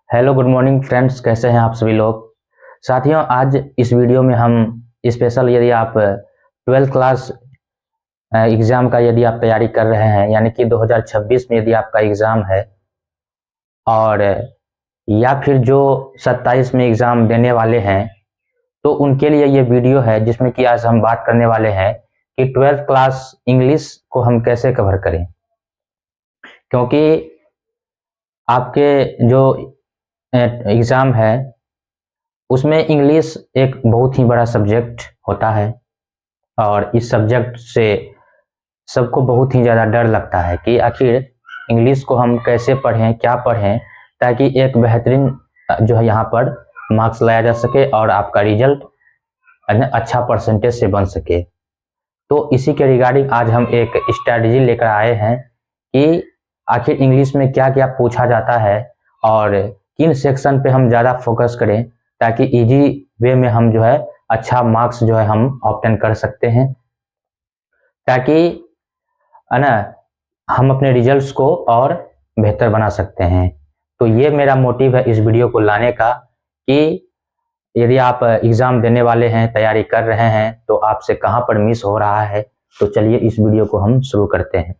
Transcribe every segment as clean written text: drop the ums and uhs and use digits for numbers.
Hello good morning friends, कैसे हैं आप सभी लोग। साथियों, आज इस वीडियो में हम स्पेशल यदि आप 12th क्लास एग्ज़ाम का यदि आप तैयारी कर रहे हैं, यानी कि 2026 में यदि आपका एग्ज़ाम है और या फिर जो 27 में एग्ज़ाम देने वाले हैं, तो उनके लिए ये वीडियो है जिसमें कि आज हम बात करने वाले हैं कि 12th क्लास इंग्लिश को हम कैसे कवर करें। क्योंकि आपके जो एग्ज़ाम है उसमें इंग्लिश एक बहुत ही बड़ा सब्जेक्ट होता है और इस सब्जेक्ट से सबको बहुत ही ज़्यादा डर लगता है कि आखिर इंग्लिश को हम कैसे पढ़ें, क्या पढ़ें, ताकि एक बेहतरीन जो है यहाँ पर मार्क्स लाया जा सके और आपका रिजल्ट अच्छा परसेंटेज से बन सके। तो इसी के रिगार्डिंग आज हम एक स्ट्रैटेजी लेकर आए हैं कि आखिर इंग्लिश में क्या क्या पूछा जाता है और किन सेक्शन पे हम ज़्यादा फोकस करें ताकि इजी वे में हम जो है अच्छा मार्क्स जो है हम ऑब्टेन कर सकते हैं, ताकि है ना हम अपने रिजल्ट्स को और बेहतर बना सकते हैं। तो ये मेरा मोटिव है इस वीडियो को लाने का कि यदि आप एग्ज़ाम देने वाले हैं, तैयारी कर रहे हैं, तो आपसे कहाँ पर मिस हो रहा है। तो चलिए इस वीडियो को हम शुरू करते हैं।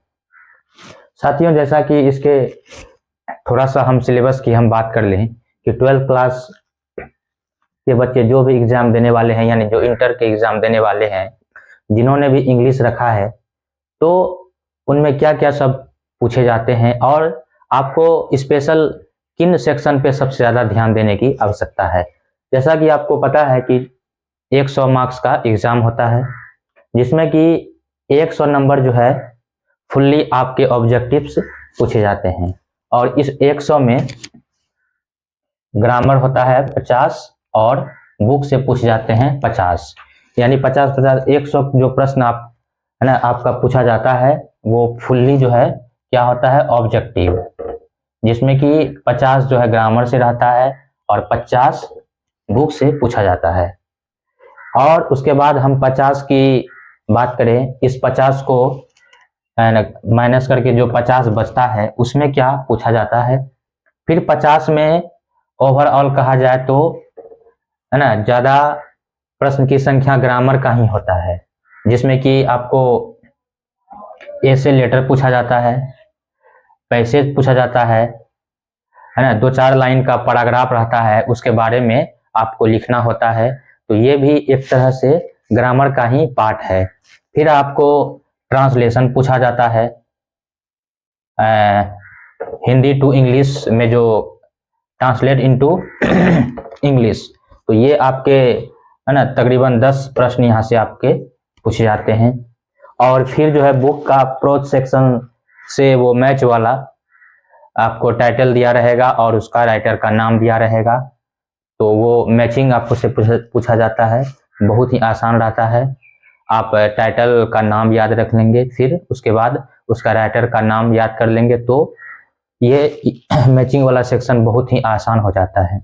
साथियों, जैसा कि इसके थोड़ा सा हम सिलेबस की हम बात कर लें कि 12th क्लास के बच्चे जो भी एग्ज़ाम देने वाले हैं, यानी जो इंटर के एग्ज़ाम देने वाले हैं, जिन्होंने भी इंग्लिश रखा है, तो उनमें क्या क्या सब पूछे जाते हैं और आपको स्पेशल किन सेक्शन पे सबसे ज़्यादा ध्यान देने की आवश्यकता है। जैसा कि आपको पता है कि 100 मार्क्स का एग्ज़ाम होता है, जिसमें कि 100 नंबर जो है फुल्ली आपके ऑब्जेक्टिव्स पूछे जाते हैं और इस 100 में ग्रामर होता है 50 और बुक से पूछे जाते हैं 50, यानी 50 100 जो प्रश्न आप है ना आपका पूछा जाता है वो फुल्ली जो है क्या होता है ऑब्जेक्टिव, जिसमें कि 50 जो है ग्रामर से रहता है और 50 बुक से पूछा जाता है। और उसके बाद हम 50 की बात करें, इस 50 को माइनस करके जो 50 बचता है उसमें क्या पूछा जाता है। फिर 50 में ओवरऑल कहा जाए तो है ना ज़्यादा प्रश्न की संख्या ग्रामर का ही होता है, जिसमें कि आपको ए से लेटर पूछा जाता है, पैसेज पूछा जाता है ना, 2-4 लाइन का पैराग्राफ रहता है, उसके बारे में आपको लिखना होता है। तो ये भी एक तरह से ग्रामर का ही पार्ट है। फिर आपको ट्रांसलेशन पूछा जाता है, हिंदी टू इंग्लिश में जो ट्रांसलेट इनटू इंग्लिश, तो ये आपके है ना तकरीबन 10 प्रश्न यहाँ से आपके पूछे जाते हैं। और फिर जो है बुक का अप्रोच सेक्शन से वो मैच वाला आपको टाइटल दिया रहेगा और उसका राइटर का नाम दिया रहेगा, तो वो मैचिंग आपको से पूछा जाता है। बहुत ही आसान रहता है, आप टाइटल का नाम याद रख लेंगे, फिर उसके बाद उसका राइटर का नाम याद कर लेंगे, तो ये मैचिंग वाला सेक्शन बहुत ही आसान हो जाता है।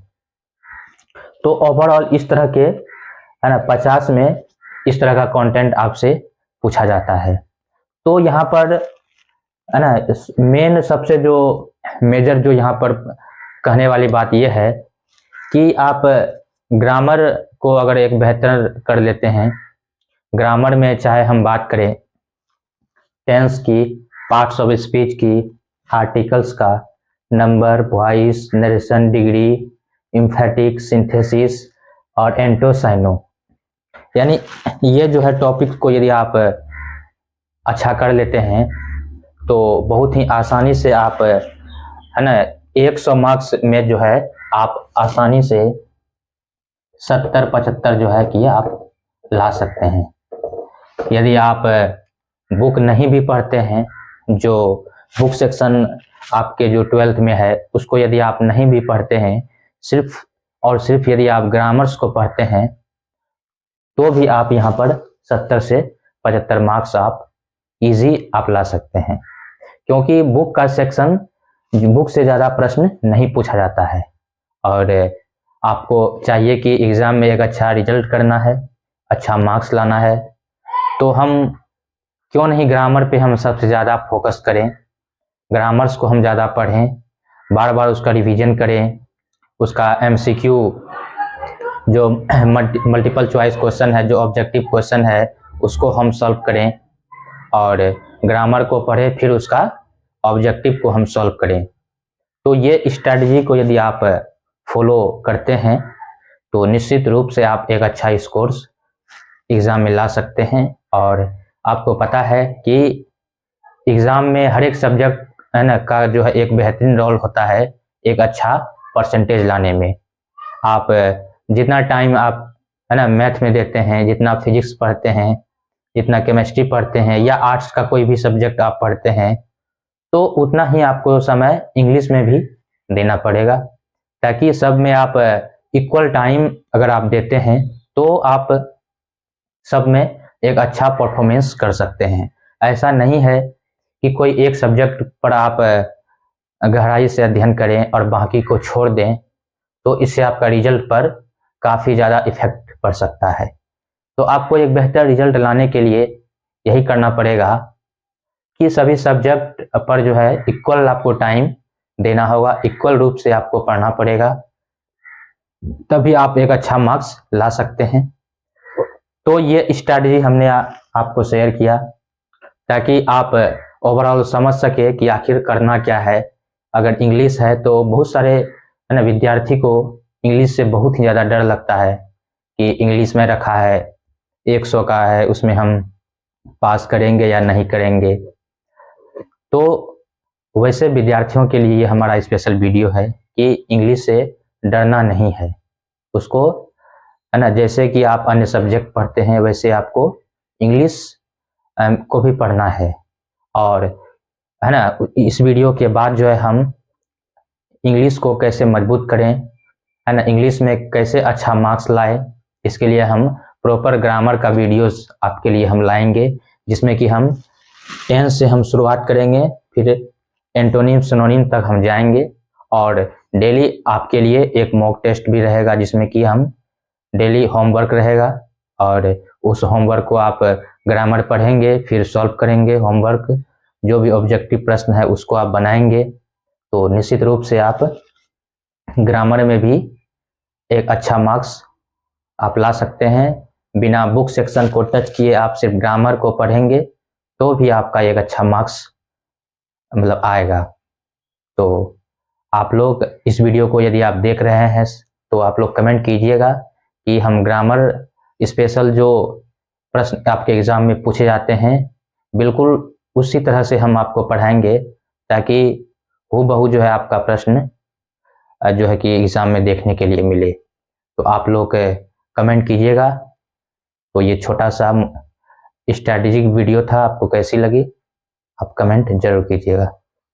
तो ओवरऑल इस तरह के है ना 50 में इस तरह का कंटेंट आपसे पूछा जाता है। तो यहाँ पर है ना मेन सबसे जो मेजर जो यहाँ पर कहने वाली बात यह है कि आप ग्रामर को अगर एक बेहतर कर लेते हैं, ग्रामर में चाहे हम बात करें टेंस की, पार्ट्स ऑफ स्पीच की, आर्टिकल्स का, number, voice, narration, degree, emphatic, synthesis और एंटोसाइनो, यानी ये जो है टॉपिक को यदि आप अच्छा कर लेते हैं तो बहुत ही आसानी से आप है ना 100 मार्क्स में जो है आप आसानी से 70-75 जो है कि आप ला सकते हैं। यदि आप बुक नहीं भी पढ़ते हैं, जो बुक सेक्शन आपके जो 12th में है उसको यदि आप नहीं भी पढ़ते हैं, सिर्फ और सिर्फ यदि आप ग्रामर्स को पढ़ते हैं, तो भी आप यहाँ पर 70 से 75 मार्क्स आप इजी आप ला सकते हैं, क्योंकि बुक का सेक्शन बुक से ज़्यादा प्रश्न नहीं पूछा जाता है। और आपको चाहिए कि एग्ज़ाम में एक अच्छा रिजल्ट करना है, अच्छा मार्क्स लाना है, तो हम क्यों नहीं ग्रामर पे हम सबसे ज़्यादा फोकस करें, ग्रामर्स को हम ज़्यादा पढ़ें, बार बार उसका रिवीजन करें, उसका MCQ जो मल्टीपल चॉइस क्वेश्चन है, जो ऑब्जेक्टिव क्वेश्चन है, उसको हम सॉल्व करें, और ग्रामर को पढ़ें, फिर उसका ऑब्जेक्टिव को हम सॉल्व करें। तो ये स्ट्रैटेजी को यदि आप फॉलो करते हैं तो निश्चित रूप से आप एक अच्छा स्कोर्स एग्ज़ाम में ला सकते हैं। और आपको पता है कि एग्ज़ाम में हर एक सब्जेक्ट है ना का जो है एक बेहतरीन रोल होता है एक अच्छा परसेंटेज लाने में। आप जितना टाइम आप है ना मैथ में देते हैं, जितना फिजिक्स पढ़ते हैं, जितना केमिस्ट्री पढ़ते हैं, या आर्ट्स का कोई भी सब्जेक्ट आप पढ़ते हैं, तो उतना ही आपको समय इंग्लिश में भी देना पड़ेगा, ताकि सब में आप इक्वल टाइम अगर आप देते हैं तो आप सब में एक अच्छा परफॉर्मेंस कर सकते हैं। ऐसा नहीं है कि कोई एक सब्जेक्ट पर आप गहराई से अध्ययन करें और बाकी को छोड़ दें, तो इससे आपका रिजल्ट पर काफ़ी ज़्यादा इफेक्ट पड़ सकता है। तो आपको एक बेहतर रिजल्ट लाने के लिए यही करना पड़ेगा कि सभी सब्जेक्ट पर जो है इक्वल आपको टाइम देना होगा, इक्वल रूप से आपको पढ़ना पड़ेगा, तभी आप एक अच्छा मार्क्स ला सकते हैं। तो ये स्ट्रैटेजी हमने आपको शेयर किया ताकि आप ओवरऑल समझ सके कि आखिर करना क्या है। अगर इंग्लिश है तो बहुत सारे है ना विद्यार्थी को इंग्लिश से बहुत ही ज़्यादा डर लगता है कि इंग्लिश में रखा है 100 का है, उसमें हम पास करेंगे या नहीं करेंगे। तो वैसे विद्यार्थियों के लिए हमारा स्पेशल वीडियो है कि इंग्लिश से डरना नहीं है, उसको है ना जैसे कि आप अन्य सब्जेक्ट पढ़ते हैं वैसे आपको इंग्लिश को भी पढ़ना है। और है ना इस वीडियो के बाद जो है हम इंग्लिश को कैसे मजबूत करें, है ना इंग्लिश में कैसे अच्छा मार्क्स लाए, इसके लिए हम प्रॉपर ग्रामर का वीडियोस आपके लिए हम लाएंगे, जिसमें कि हम टेंस से हम शुरुआत करेंगे, फिर एंटोनिम सिनोनिम तक हम जाएंगे, और डेली आपके लिए एक मॉक टेस्ट भी रहेगा जिसमें कि हम डेली होमवर्क रहेगा, और उस होमवर्क को आप ग्रामर पढ़ेंगे, फिर सॉल्व करेंगे होमवर्क, जो भी ऑब्जेक्टिव प्रश्न है उसको आप बनाएंगे। तो निश्चित रूप से आप ग्रामर में भी एक अच्छा मार्क्स आप ला सकते हैं। बिना बुक सेक्शन को टच किए आप सिर्फ ग्रामर को पढ़ेंगे तो भी आपका एक अच्छा मार्क्स मतलब आएगा। तो आप लोग इस वीडियो को यदि आप देख रहे हैं तो आप लोग कमेंट कीजिएगा कि हम ग्रामर स्पेशल जो प्रश्न आपके एग्जाम में पूछे जाते हैं बिल्कुल उसी तरह से हम आपको पढ़ाएंगे, ताकि हूबहू जो है आपका प्रश्न जो है कि एग्जाम में देखने के लिए मिले। तो आप लोग कमेंट कीजिएगा। तो ये छोटा सा स्ट्रैटेजिक वीडियो था, आपको कैसी लगी आप कमेंट जरूर कीजिएगा।